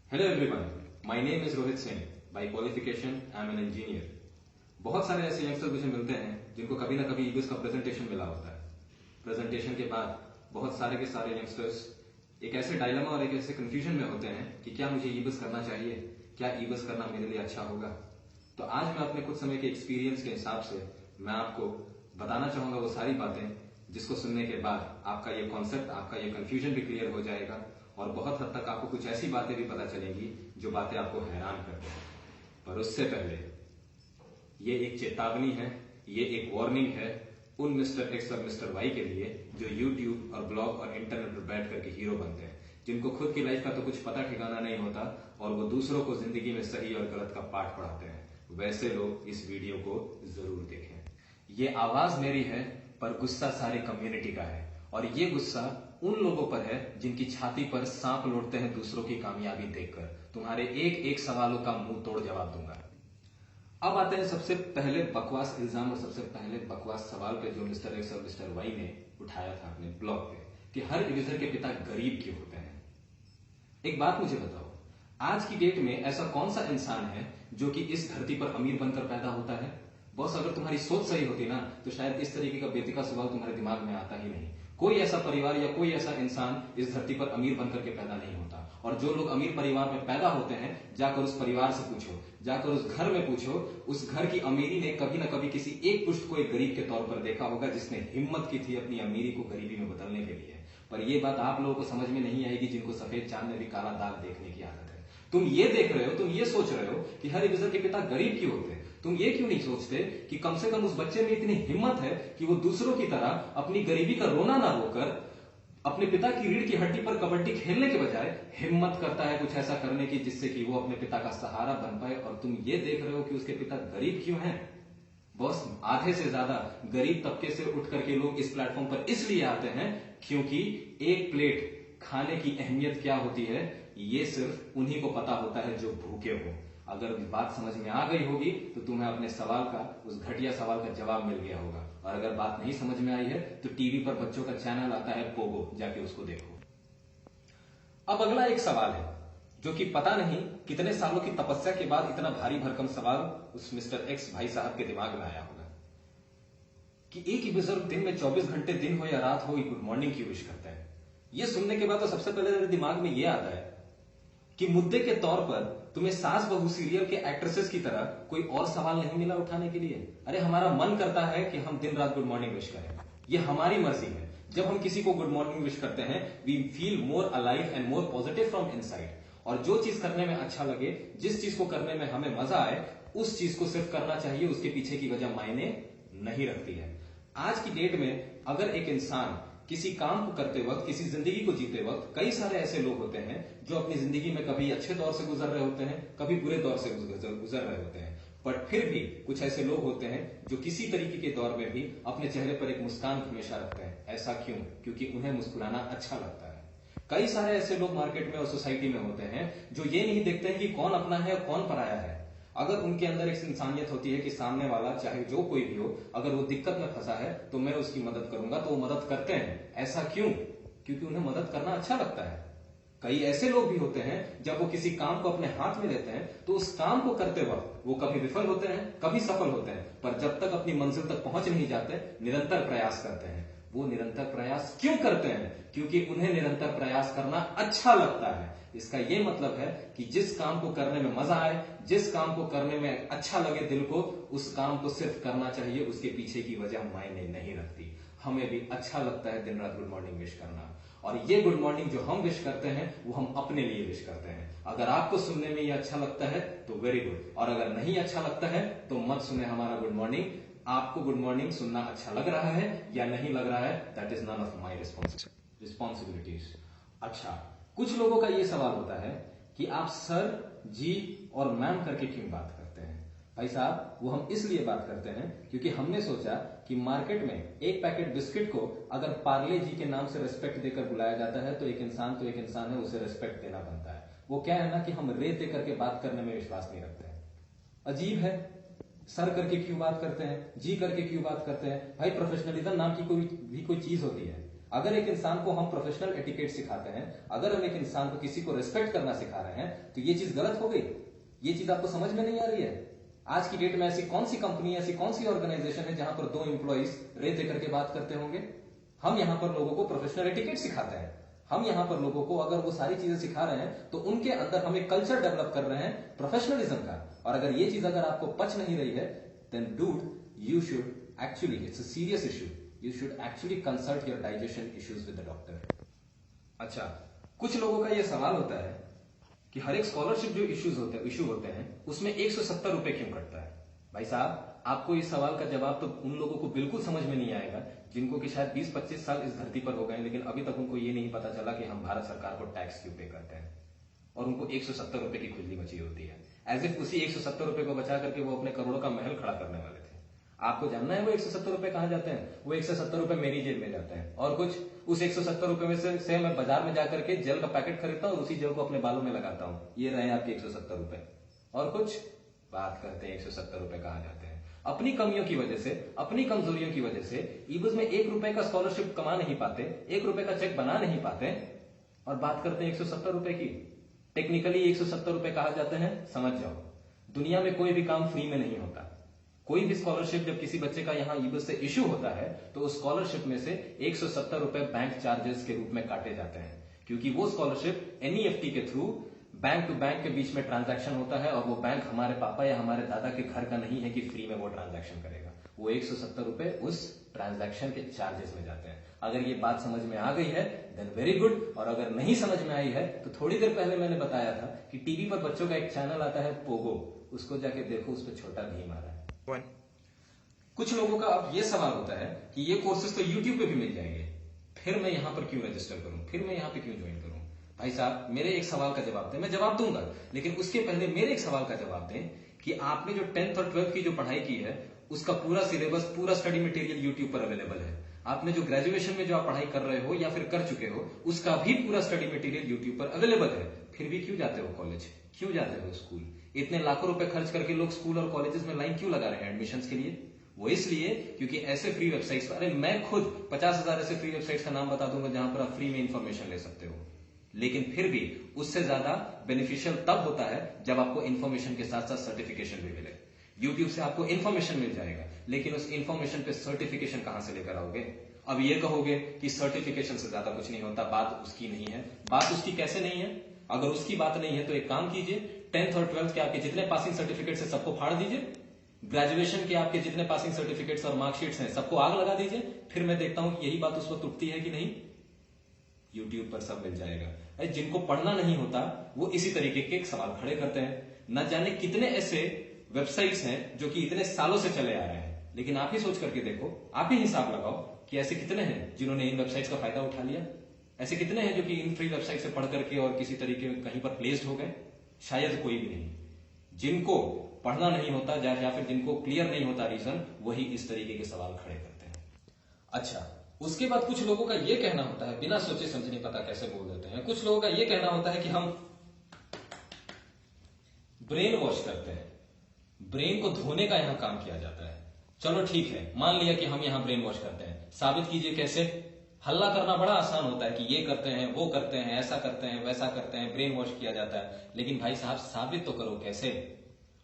Hello everyone, my name is Rohit Singh. By qualification I am an engineer. बहुत सारे ऐसे youngster मुझे मिलते हैं जिनको कभी ना कभी ईबीएस का प्रेजेंटेशन मिला होता है। प्रेजेंटेशन के बाद बहुत सारे के सारे यंगस्टर्स एक ऐसे डायलेमा और एक ऐसे कंफ्यूजन में होते हैं कि क्या मुझे ईबीएस करना चाहिए, क्या ईबीएस करना मेरे लिए अच्छा होगा। तो आज मैं अपने कुछ समय के एक्सपीरियंस के हिसाब से मैं आपको बताना चाहूंगा वो सारी बातें जिसको सुनने के बाद आपका ये कॉन्सेप्ट, आपका ये कंफ्यूजन भी क्लियर हो जाएगा और बहुत हद तक आपको कुछ ऐसी बातें भी पता चलेंगी जो बातें आपको हैरान कर देंगी। पर उससे पहले ये एक चेतावनी है, ये एक वार्निंग है उन मिस्टर एक्स और मिस्टर वाई के लिए जो यूट्यूब और ब्लॉग और इंटरनेट पर बैठ करके हीरो बनते हैं, जिनको खुद की लाइफ का तो कुछ पता ठिकाना नहीं होता और वो दूसरों को जिंदगी में सही और गलत का पाठ पढ़ाते हैं। वैसे लोग इस वीडियो को जरूर देखें। ये आवाज मेरी है पर गुस्सा सारी कम्युनिटी का है और ये गुस्सा उन लोगों पर है जिनकी छाती पर सांप लौटते हैं दूसरों की कामयाबी देखकर। तुम्हारे एक एक सवालों का मुंह तोड़ जवाब दूंगा। अब आते हैं सबसे पहले बकवास इल्जाम और सबसे पहले बकवास सवाल पे जो मिस्टर एक्स और मिस्टर वाई ने उठाया था अपने ब्लॉग पे कि हर यूजर के पिता गरीब क्यों होते हैं। एक बात मुझे बताओ, आज की डेट में ऐसा कौन सा इंसान है जो कि इस धरती पर अमीर बनकर पैदा होता है। बॉस, अगर तुम्हारी सोच सही होती ना तो शायद इस तरीके का बेतिका सवाल तुम्हारे दिमाग में आता ही नहीं। कोई ऐसा परिवार या कोई ऐसा इंसान इस धरती पर अमीर बनकर के पैदा नहीं होता। और जो लोग अमीर परिवार में पैदा होते हैं, जाकर उस परिवार से पूछो, जाकर उस घर में पूछो, उस घर की अमीरी ने कभी ना कभी किसी एक पुष्ट को एक गरीब के तौर पर देखा होगा जिसने हिम्मत की थी अपनी अमीरी को गरीबी में बदलने के लिए। पर यह बात आप लोगों को समझ में नहीं आएगी जिनको सफेद चांद में भी काला दाग देखने की आदत है। तुम ये देख रहे हो, तुम ये सोच रहे हो कि हर यूजर के पिता गरीब क्यों होते हैं। तुम ये क्यों नहीं सोचते कि कम से कम उस बच्चे में इतनी हिम्मत है कि वो दूसरों की तरह अपनी गरीबी का रोना ना रोकर अपने पिता की रीढ़ की हड्डी पर कबड्डी खेलने के बजाय हिम्मत करता है कुछ ऐसा करने की जिससे कि वो अपने पिता का सहारा बन पाए। और तुम ये देख रहे हो कि उसके पिता गरीब क्यों हैं। बॉस, आधे से ज्यादा गरीब तबके से उठ करके लोग इस प्लेटफॉर्म पर इसलिए आते हैं क्योंकि एक प्लेट खाने की अहमियत क्या होती है ये सिर्फ उन्हीं को पता होता है जो भूखे हो। अगर बात समझ में आ गई होगी तो तुम्हें अपने सवाल का, उस घटिया सवाल का जवाब मिल गया होगा। और अगर बात नहीं समझ में आई है तो टीवी पर बच्चों का चैनल आता है पोगो, जाके उसको देखो। अब अगला एक सवाल है जो कि पता नहीं कितने सालों की तपस्या के बाद इतना भारी भरकम सवाल उस मिस्टर एक्स भाई साहब के दिमाग में आया होगा कि एक ही बुजुर्ग दिन में 24 घंटे, दिन हो या रात हो, गुड मॉर्निंग की विश करते हैं। यह सुनने के बाद तो सबसे पहले मेरे दिमाग में यह आता है कि मुद्दे के तौर पर तुम्हें सास बहू सीरियल के एक्ट्रेसेस की तरह कोई और सवाल नहीं मिला उठाने के लिए। अरे हमारा मन करता है कि हम दिन रात गुड मॉर्निंग विश करें, यह हमारी मर्जी है। जब हम किसी को गुड मॉर्निंग विश करते हैं we feel more alive and more positive from inside. और जो चीज करने में अच्छा लगे, जिस चीज को करने में हमें मजा आए, उस चीज को सिर्फ करना चाहिए, उसके पीछे की वजह मायने नहीं रखती है। आज की डेट में अगर एक इंसान किसी काम को करते वक्त, किसी जिंदगी को जीते वक्त, कई सारे ऐसे लोग होते हैं जो अपनी जिंदगी में कभी अच्छे दौर से गुजर रहे होते हैं, कभी बुरे दौर से गुजर रहे होते हैं, पर फिर भी कुछ ऐसे लोग होते हैं जो किसी तरीके के दौर में भी अपने चेहरे पर एक मुस्कान हमेशा रखते हैं। ऐसा क्यों? क्योंकि उन्हें मुस्कुराना अच्छा लगता है। कई सारे ऐसे लोग मार्केट में और सोसाइटी में होते हैं जो ये नहीं देखते हैं कि कौन अपना है और कौन पराया है। अगर उनके अंदर एक इंसानियत होती है कि सामने वाला चाहे जो कोई भी हो, अगर वो दिक्कत में फंसा है तो मैं उसकी मदद करूंगा, तो वो मदद करते हैं। ऐसा क्यों? क्योंकि उन्हें मदद करना अच्छा लगता है। कई ऐसे लोग भी होते हैं जब वो किसी काम को अपने हाथ में लेते हैं तो उस काम को करते वक्त वो कभी विफल होते हैं, कभी सफल होते हैं, पर जब तक अपनी मंजिल तक पहुंच नहीं जाते निरंतर प्रयास करते हैं। वो निरंतर प्रयास क्यों करते हैं? क्योंकि उन्हें निरंतर प्रयास करना अच्छा लगता है। इसका यह मतलब है कि जिस काम को करने में मजा आए, जिस काम को करने में अच्छा लगे दिल को, उस काम को सिर्फ करना चाहिए, उसके पीछे की वजह मायने नहीं रखती। हमें भी अच्छा लगता है दिन रात गुड मॉर्निंग विश करना, और ये गुड मॉर्निंग जो हम विश करते हैं वो हम अपने लिए विश करते हैं। अगर आपको सुनने में ये अच्छा लगता है तो वेरी गुड, और अगर नहीं अच्छा लगता है तो मत सुने हमारा गुड मॉर्निंग। आपको गुड मॉर्निंग सुनना अच्छा लग रहा है या नहीं लग रहा है, that is none of my responsibilities. अच्छा, कुछ लोगों का यह सवाल होता है कि आप सर, जी और मैम करके क्यों बात करते हैं। भाई साहब, वो हम इसलिए बात करते हैं क्योंकि हमने सोचा कि मार्केट में एक पैकेट बिस्किट को अगर पार्ले जी के नाम से रिस्पेक्ट देकर बुलाया जाता है तो एक इंसान है, उसे रिस्पेक्ट देना बनता है। वो क्या है ना कि हम रे देकर के बात करने में विश्वास नहीं रखते हैं। अजीब है, सर करके क्यों बात करते हैं, जी करके क्यों बात करते हैं। भाई, प्रोफेशनलिज्म नाम की कोई चीज होती है। अगर एक इंसान को हम प्रोफेशनल एटिकेट सिखाते हैं, अगर हम एक इंसान को किसी को रिस्पेक्ट करना सिखा रहे हैं, तो ये चीज गलत हो गई। ये चीज आपको समझ में नहीं आ रही है। आज की डेट में ऐसी कौन सी कंपनी, ऐसी कौन सी ऑर्गेनाइजेशन है जहां पर 2 एम्प्लॉइज रेत करके बात करते होंगे? हम यहां पर लोगों को प्रोफेशनल एटिकेट सिखाते हैं। हम यहां पर लोगों को अगर वो सारी चीजें सिखा रहे हैं तो उनके अंदर हम एक कल्चर डेवलप कर रहे हैं प्रोफेशनलिज्म का। और अगर ये चीज अगर आपको पच नहीं रही है, then dude, you should actually, it's a serious issue, you should actually consult your digestion issues with the doctor. अच्छा, कुछ लोगों का ये सवाल होता है कि हर एक स्कॉलरशिप जो इशू होते हैं उसमें 170 रुपए क्यों कटता है? भाई साहब, आपको इस सवाल का जवाब तो उन लोगों को बिल्कुल समझ में नहीं आएगा जिनको कि शायद 20-25 साल इस धरती पर हो गए, लेकिन अभी तक उनको ये नहीं पता चला कि हम भारत सरकार को टैक्स क्यों पे करते हैं, और उनको 170 रुपए की खुजली मची होती है। एज इफ उसी 170 रुपए को बचा करके वो अपने करोड़ों का महल खड़ा करने वाले थे। आपको जानना है वो 170 रुपए कहां जाते हैं? वो 170 रुपए मेरी जेब में जाते हैं। और कुछ, उस 170 रुपए में से मैं बाजार में जाकर के जेल का पैकेट खरीदता हूं और उसी जेल को अपने बालों में लगाता हूं। ये रहे आपके 170 रुपए। और कुछ बात करते हैं 170 रुपए कहां जाते हैं? अपनी कमियों की वजह से, अपनी कमजोरियों की वजह से ईबुस में 1 रुपए का स्कॉलरशिप कमा नहीं पाते, 1 रुपए का चेक बना नहीं पाते, और बात करते हैं 170 रुपए की। टेक्निकली 170 रुपए कहा जाते हैं, समझ जाओ। दुनिया में कोई भी काम फ्री में नहीं होता। कोई भी स्कॉलरशिप जब किसी बच्चे का यहां ईबुस से इश्यू होता है तो उस स्कॉलरशिप में से 170 रुपए बैंक चार्जेस के रूप में काटे जाते हैं, क्योंकि वो स्कॉलरशिप एनईएफटी के थ्रू बैंक टू बैंक के बीच में ट्रांजैक्शन होता है, और वो बैंक हमारे पापा या हमारे दादा के घर का नहीं है कि फ्री में वो ट्रांजैक्शन करेगा। वो 170 रुपए उस ट्रांजैक्शन के चार्जेस में जाते हैं। अगर ये बात समझ में आ गई है देन वेरी गुड, और अगर नहीं समझ में आई है तो थोड़ी देर पहले मैंने बताया था कि टीवी पर बच्चों का एक चैनल आता है पोगो, उसको जाके देखो, उस पर छोटा भीम आ रहा है। कुछ लोगों का अब ये सवाल होता है कि ये कोर्सेज तो यूट्यूब पे भी मिल जाएंगे, फिर मैं यहां पर क्यों रजिस्टर करूं, फिर मैं यहां पे क्यों ज्वाइन करूं? भाई साहब, मेरे एक सवाल का जवाब दें, मैं जवाब दूंगा, लेकिन उसके पहले मेरे एक सवाल का जवाब दें कि आपने जो 10th और 12th की जो पढ़ाई की है उसका पूरा सिलेबस, पूरा स्टडी मटेरियल यूट्यूब पर अवेलेबल है। आपने जो ग्रेजुएशन में जो आप पढ़ाई कर रहे हो या फिर कर चुके हो उसका भी पूरा स्टडी मटेरियल यूट्यूब पर अवेलेबल है। फिर भी क्यों जाते हो कॉलेज, क्यों जाते हो स्कूल? इतने लाखों रुपए खर्च करके लोग स्कूल और कॉलेजेस में लाइन क्यों लगा रहे हैं एडमिशन के लिए? वो इसलिए क्योंकि ऐसे फ्री वेबसाइट्स, अरे मैं खुद 50,000 ऐसे फ्री वेबसाइट्स का नाम बता दूंगा जहां पर आप फ्री में इंफॉर्मेशन ले सकते हो, लेकिन फिर भी उससे ज्यादा बेनिफिशियल तब होता है जब आपको इंफॉर्मेशन के साथ साथ सर्टिफिकेशन भी मिले। यूट्यूब से आपको इंफॉर्मेशन मिल जाएगा, लेकिन उस इंफॉर्मेशन पे सर्टिफिकेशन कहां से लेकर आओगे? अब ये कहोगे कि सर्टिफिकेशन से ज्यादा कुछ नहीं होता, बात उसकी नहीं है। बात उसकी कैसे नहीं है? अगर उसकी बात नहीं है तो एक काम कीजिए, 10th और 12th के आपके जितने पासिंग सर्टिफिकेट्स हैं सबको फाड़ दीजिए, ग्रेजुएशन के आपके जितने पासिंग सर्टिफिकेट्स और मार्कशीट्स हैं सबको आग लगा दीजिए, फिर मैं देखता हूं कि यही बात उस वक्त उठती है कि नहीं। यूट्यूब पर सब मिल जाएगा। जिनको पढ़ना नहीं होता वो इसी तरीके के सवाल खड़े करते हैं। न जाने कितने ऐसे वेबसाइट्स हैं जो कि इतने सालों से चले आ रहे हैं, लेकिन आप ही सोच करके देखो, आप ही हिसाब लगाओ कि ऐसे कितने हैं जिन्होंने इन वेबसाइट्स का फायदा उठा लिया। ऐसे कितने हैं जो कि इन फ्री वेबसाइट से पढ़ करके और किसी तरीके कहीं पर प्लेस्ड हो गए? शायद कोई भी नहीं। जिनको पढ़ना नहीं होता या फिर जिनको क्लियर नहीं होता रीजन, वही इस तरीके के सवाल खड़े करते हैं। अच्छा, उसके बाद कुछ लोगों का यह कहना होता है, बिना सोचे समझे नहीं पता कैसे बोल देते हैं, कुछ लोगों का यह कहना होता है कि हम ब्रेन वॉश करते हैं, ब्रेन को धोने का यहां काम किया जाता है। चलो ठीक है, मान लिया कि हम यहां ब्रेन वॉश करते हैं, साबित कीजिए कैसे। हल्ला करना बड़ा आसान होता है कि ये करते हैं, वो करते हैं, ऐसा करते हैं, वैसा करते हैं, ब्रेन वॉश किया जाता है, लेकिन भाई साहब साबित तो करो कैसे।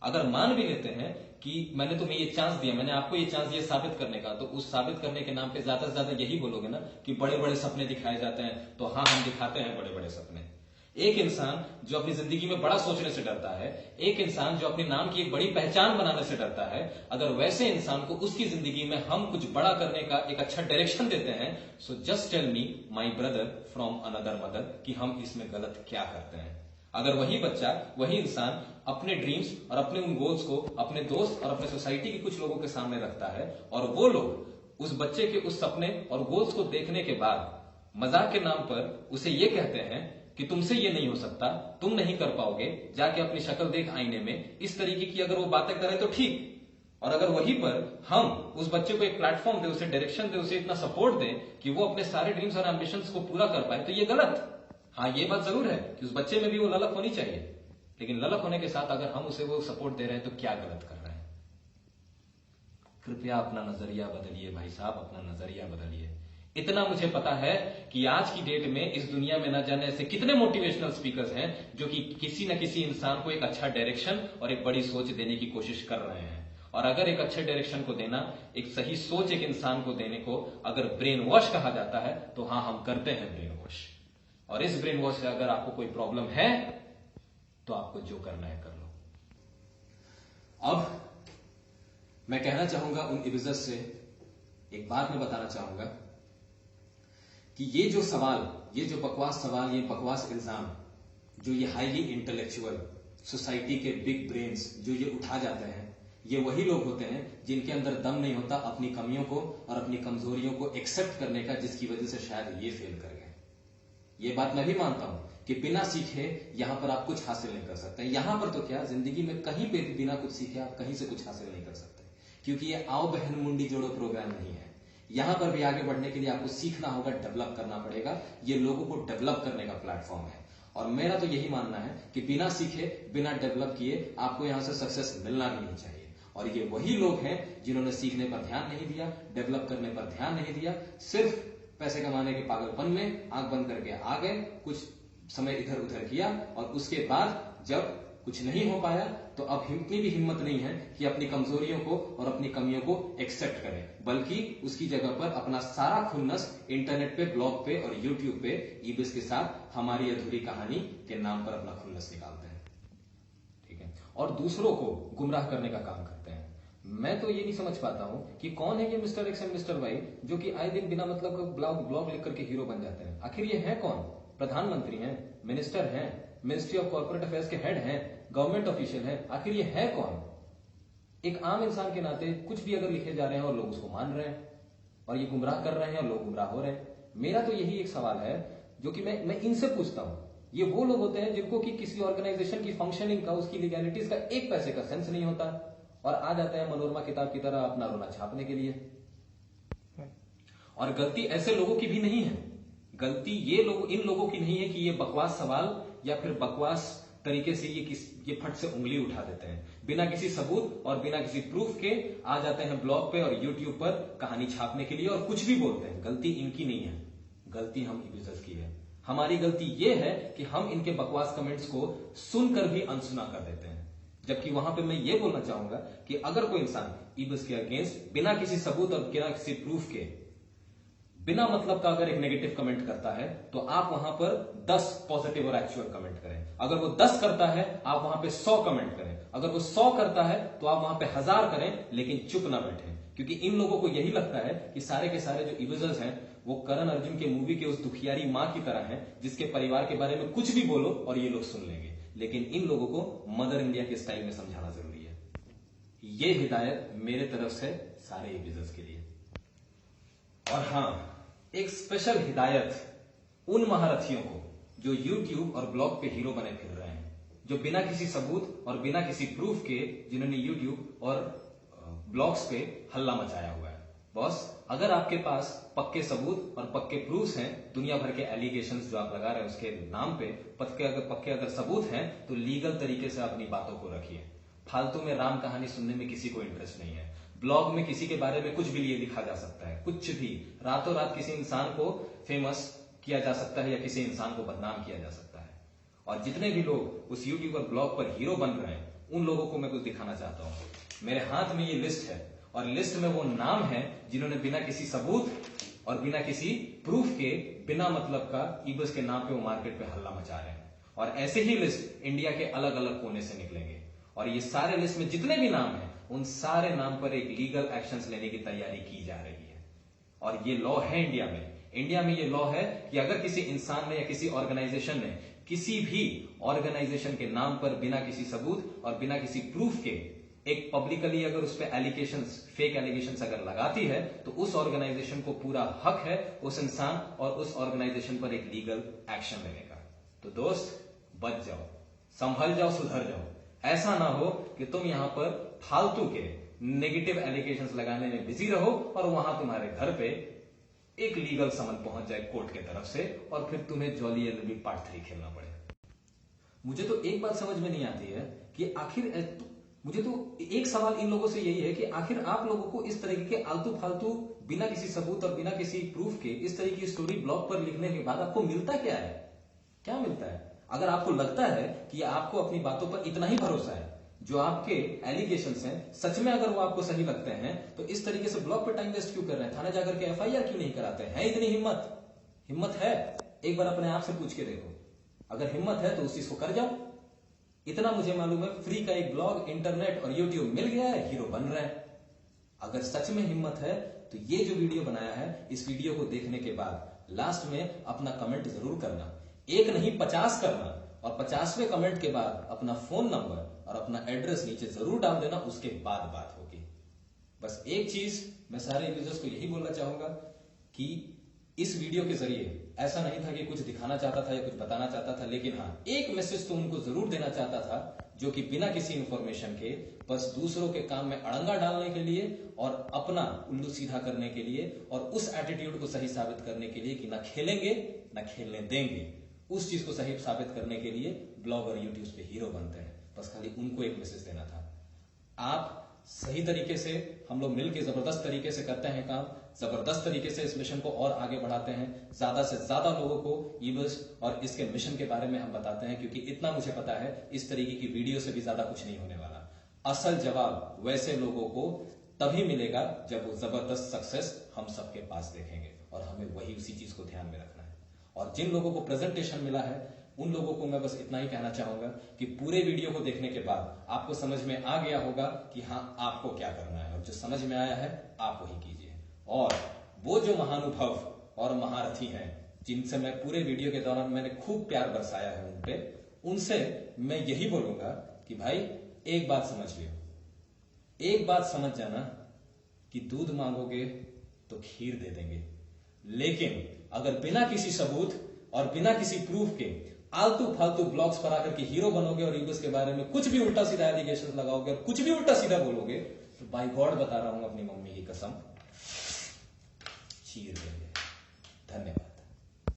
अगर मान भी लेते हैं कि मैंने तुम्हें ये चांस दिया, मैंने आपको ये चांस दिया साबित करने का, तो उस साबित करने के नाम पे ज्यादा से ज्यादा यही बोलोगे ना कि बड़े बड़े सपने दिखाए जाते हैं। तो हाँ, हम दिखाते हैं बड़े बड़े सपने। एक इंसान जो अपनी जिंदगी में बड़ा सोचने से डरता है, एक इंसान जो अपने नाम की एक बड़ी पहचान बनाने से डरता है, अगर वैसे इंसान को उसकी जिंदगी में हम कुछ बड़ा करने का एक अच्छा डायरेक्शन देते हैं, so just tell me my brother from another mother कि हम इसमें गलत क्या करते हैं। अगर वही बच्चा, वही इंसान अपने ड्रीम्स और अपने उन गोल्स को अपने दोस्त और अपने सोसाइटी के कुछ लोगों के सामने रखता है, और वो लोग उस बच्चे के उस सपने और गोल्स को देखने के बाद मजाक के नाम पर उसे ये कहते हैं कि तुमसे ये नहीं हो सकता, तुम नहीं कर पाओगे, जाके अपनी शक्ल देख आईने में, इस तरीके की अगर वो बातें करें तो ठीक। और अगर वहीं पर हम उस बच्चे को एक प्लेटफॉर्म दे, उसे डायरेक्शन दे, उसे इतना सपोर्ट दें कि वो अपने सारे ड्रीम्स और एम्बिशंस को पूरा कर पाए, तो ये गलत। हाँ, ये बात जरूर है कि उस बच्चे में भी वो ललक होनी चाहिए, लेकिन ललक होने के साथ अगर हम उसे वो सपोर्ट दे रहे हैं तो क्या गलत कर रहे हैं? कृपया अपना नजरिया बदलिए भाई साहब, अपना नजरिया बदलिए। इतना मुझे पता है कि आज की डेट में इस दुनिया में न जाने ऐसे कितने मोटिवेशनल स्पीकर्स हैं जो कि किसी न किसी इंसान को एक अच्छा डायरेक्शन और एक बड़ी सोच देने की कोशिश कर रहे हैं। और अगर एक अच्छे डायरेक्शन को देना, एक सही सोच एक इंसान को देने को अगर ब्रेन वॉश कहा जाता है, तो हाँ, हम करते हैं ब्रेन वॉश। और इस ब्रेन वॉश से अगर आपको कोई प्रॉब्लम है तो आपको जो करना है कर लो। अब मैं कहना चाहूंगा उन इबिजस से एक बात मैं बताना चाहूंगा कि ये जो सवाल, ये जो बकवास सवाल, ये बकवास इल्जाम जो ये हाईली इंटेलेक्चुअल सोसाइटी के बिग ब्रेन्स जो ये उठा जाते हैं, ये वही लोग होते हैं जिनके अंदर दम नहीं होता अपनी कमियों को और अपनी कमजोरियों को एक्सेप्ट करने का, जिसकी वजह से शायद ये फेल कर गए। ये बात मैं भी मानता हूं कि बिना सीखे यहां पर आप कुछ हासिल नहीं कर सकते। यहां पर तो क्या, जिंदगी में कहीं पे भी बिना कुछ सीखे आप कहीं से कुछ हासिल नहीं कर सकते, क्योंकि ये आओ बहन मुंडी जोड़ो प्रोग्राम नहीं है। यहां पर भी आगे बढ़ने के लिए आपको सीखना होगा, डेवलप करना पड़ेगा। ये लोगों को डेवलप करने का प्लेटफॉर्म है। और मेरा तो यही मानना है कि बिना सीखे, बिना डेवलप किए आपको यहां से सक्सेस मिलना भी नहीं चाहिए। और ये वही लोग हैं जिन्होंने सीखने पर ध्यान नहीं दिया, डेवलप करने पर ध्यान नहीं दिया, सिर्फ पैसे कमाने के पागलपन में आंख बंद करके आ गए, कुछ समय इधर उधर किया और उसके बाद जब कुछ नहीं हो पाया तो अब इतनी भी हिम्मत नहीं है कि अपनी कमजोरियों को और अपनी कमियों को एक्सेप्ट करें, बल्कि उसकी जगह पर अपना सारा खुन्नस इंटरनेट पे, ब्लॉग पे और यूट्यूब पे ईबिस के साथ हमारी अधूरी कहानी के नाम पर अपना खुन्नस निकालते हैं। ठीक है, और दूसरों को गुमराह करने का काम करते हैं। मैं तो ये नहीं समझ पाता हूं कि कौन है ये mister X and mister Y जो कि आए दिन बिना मतलब का ब्लॉग लिख करके हीरो बन जाते हैं। आखिर ये है कौन? प्रधानमंत्री हैं, मिनिस्टर हैं, मिनिस्ट्री ऑफ कॉर्पोरेट अफेयर्स के हेड हैं, गवर्नमेंट ऑफिशियल हैं। आखिर ये है कौन? एक आम इंसान के नाते कुछ भी अगर लिखे जा रहे हैं और लोग उसको मान रहे हैं और ये गुमराह कर रहे हैं और लोग गुमराह हो रहे हैं। मेरा तो यही एक सवाल है जो कि मैं इनसे पूछता हूं। ये वो लोग होते हैं जिनको कि किसी ऑर्गेनाइजेशन की फंक्शनिंग का, उसकी लीगैलिटीज का एक पैसे का सेंस नहीं होता और आ जाते हैं मनोरमा किताब की तरह अपना रोना छापने के लिए। और गलती ऐसे लोगों की भी नहीं है, गलती इन लोगों की नहीं है कि ये बकवास सवाल या फिर बकवास तरीके से ये फट से उंगली उठा देते हैं, बिना किसी सबूत और बिना किसी प्रूफ के आ जाते हैं ब्लॉग पे और यूट्यूब पर कहानी छापने के लिए और कुछ भी बोलते हैं। गलती इनकी नहीं है, गलती हम इबिजस की है। हमारी गलती ये है कि हम इनके बकवास कमेंट्स को सुनकर भी अनसुना कर देते हैं। जबकि वहां पे मैं ये बोलना चाहूंगा कि अगर कोई इंसान इबिस के अगेंस्ट बिना किसी सबूत और बिना किसी प्रूफ के, बिना मतलब का अगर एक नेगेटिव कमेंट करता है तो आप वहां पर 10 पॉजिटिव और एक्चुअल कमेंट करें। अगर वो 10 करता है आप वहां पे 100 कमेंट करें। अगर वो 100 करता है तो आप वहां पे 1000 करें, लेकिन चुप ना बैठे, क्योंकि इन लोगों को यही लगता है कि सारे के सारे जो इबिजर्स हैं वो करण अर्जुन के मूवी के उस दुखियारी मां की तरह हैं जिसके परिवार के बारे में कुछ भी बोलो और ये लोग सुन लेंगे। लेकिन इन लोगों को मदर इंडिया के स्टाइल में समझाना जरूरी है। ये हिदायत मेरे तरफ से सारे इबिजर्स के लिए। और हां, एक स्पेशल हिदायत उन महारथियों को जो यूट्यूब और ब्लॉग पे हीरो बने फिर रहे हैं, जो बिना किसी सबूत और बिना किसी प्रूफ के जिन्होंने यूट्यूब और ब्लॉग्स पे हल्ला मचाया हुआ है। बॉस, अगर आपके पास पक्के सबूत और पक्के प्रूफ्स हैं, दुनिया भर के एलिगेशंस जो आप लगा रहे हैं उसके नाम पे पक्के अगर सबूत हैं तो लीगल तरीके से अपनी बातों को रखिए। फालतू में राम कहानी सुनने में किसी को इंटरेस्ट नहीं है। ब्लॉग में किसी के बारे में कुछ भी लिए लिखा जा सकता है, कुछ भी, रातों रात किसी इंसान को फेमस किया जा सकता है या किसी इंसान को बदनाम किया जा सकता है। और जितने भी लोग उस यूट्यूब और ब्लॉग पर हीरो बन रहे हैं उन लोगों को मैं कुछ दिखाना चाहता हूं। मेरे हाथ में ये लिस्ट है और लिस्ट में वो नाम है जिन्होंने बिना किसी सबूत और बिना किसी प्रूफ के, बिना मतलब का इबिस के नाम पे वो मार्केट पे हल्ला मचा रहे हैं। और ऐसे ही लिस्ट इंडिया के अलग अलग कोने से निकलेंगे और ये सारे लिस्ट में जितने भी नाम हैं उन सारे नाम पर एक लीगल एक्शंस लेने की तैयारी की जा रही है। और ये लॉ है इंडिया में ये लॉ है कि अगर किसी इंसान ने या किसी ऑर्गेनाइजेशन ने किसी भी ऑर्गेनाइजेशन के नाम पर बिना किसी सबूत और बिना किसी प्रूफ के एक पब्लिकली अगर उस पर एलिगेशंस, फेक एलिगेशंस अगर लगाती है तो उस ऑर्गेनाइजेशन को पूरा हक है उस इंसान और उस ऑर्गेनाइजेशन पर एक लीगल एक्शन लेने का। तो दोस्त, बच जाओ, संभल जाओ, सुधर जाओ। ऐसा ना हो कि तुम यहां पर फालतू के नेगेटिव एलिगेशंस लगाने में बिजी रहो और वहां तुम्हारे घर पे एक लीगल समन पहुंच जाए कोर्ट के तरफ से और फिर तुम्हें जॉली एलएलबी पार्ट 3 खेलना पड़े। मुझे तो एक बात समझ में नहीं आती है कि आखिर मुझे तो एक सवाल इन लोगों से यही है कि आखिर आप लोगों को इस तरीके के आलतू फालतू बिना किसी सबूत और बिना किसी प्रूफ के इस तरह की स्टोरी ब्लॉग पर लिखने के बाद आपको मिलता क्या है? क्या मिलता है? अगर आपको लगता है कि आपको अपनी बातों पर इतना ही भरोसा है, जो आपके एलिगेशंस हैं सच में अगर वो आपको सही लगते हैं, तो इस तरीके से ब्लॉग पे टाइम वेस्ट क्यों कर रहे हैं? थाने जाकर के एफआईआर क्यों नहीं कराते हैं? इतनी हिम्मत है? एक बार अपने आप से पूछ के देखो। अगर हिम्मत है तो उस चीज को कर जाओ। इतना मुझे मालूम है, फ्री का एक ब्लॉग, इंटरनेट और यूट्यूब मिल गया है, हीरो बन रहे हैं। अगर सच में हिम्मत है तो ये जो वीडियो बनाया है, इस वीडियो को देखने के बाद लास्ट में अपना कमेंट जरूर करना। एक नहीं 50 करना, और 50वें कमेंट के बाद अपना फोन नंबर और अपना एड्रेस नीचे जरूर डाल देना। उसके बाद बात होगी। बस एक चीज मैं सारे यूजर्स को यही बोलना चाहूंगा कि इस वीडियो के जरिए ऐसा नहीं था कि कुछ दिखाना चाहता था या कुछ बताना चाहता था, लेकिन हाँ, एक मैसेज तो उनको जरूर देना चाहता था, जो कि बिना किसी इंफॉर्मेशन के बस दूसरों के काम में अड़ंगा डालने के लिए और अपना उल्लू सीधा करने के लिए और उस एटीट्यूड को सही साबित करने के लिए कि ना खेलेंगे ना खेलने देंगे, उस चीज को सही साबित करने के लिए ब्लॉगर यूट्यूब पे हीरो बनते हैं। बस खाली उनको एक मैसेज देना था। आप सही तरीके से, हम लोग मिलकर जबरदस्त तरीके से करते हैं काम, जबरदस्त तरीके से इस मिशन को और आगे बढ़ाते हैं। ज्यादा से ज्यादा लोगों को ईबस और इसके मिशन के बारे में हम बताते हैं, क्योंकि इतना मुझे पता है, इस तरीके की वीडियो से भी ज्यादा कुछ नहीं होने वाला। असल जवाब वैसे लोगों को तभी मिलेगा जब वो जबरदस्त सक्सेस हम सबके पास देखेंगे, और हमें वही उसी चीज को ध्यान में रखना है। और जिन लोगों को प्रेजेंटेशन मिला है, उन लोगों को मैं बस इतना ही कहना चाहूंगा कि पूरे वीडियो को देखने के बाद आपको समझ में आ गया होगा कि हाँ, आपको क्या करना है, और जो समझ में आया है आप वही कीजिए। और वो जो महानुभव और महारथी हैं, जिनसे मैं पूरे वीडियो के दौरान मैंने खूब प्यार बरसाया है उनपे, उनसे मैं यही बोलूंगा कि भाई, एक बात समझ लियो, एक बात समझ जाना कि दूध मांगोगे तो खीर दे देंगे, लेकिन अगर बिना किसी सबूत और बिना किसी प्रूफ के आलतू फालतू ब्लॉग्स पर आकर के हीरो बनोगे और यूबस के बारे में कुछ भी उल्टा सीधा एलिगेशन लगाओगे और कुछ भी उल्टा सीधा बोलोगे, तो बाय गॉड बता रहा हूं अपनी मम्मी की कसम, चीर देंगे। धन्यवाद।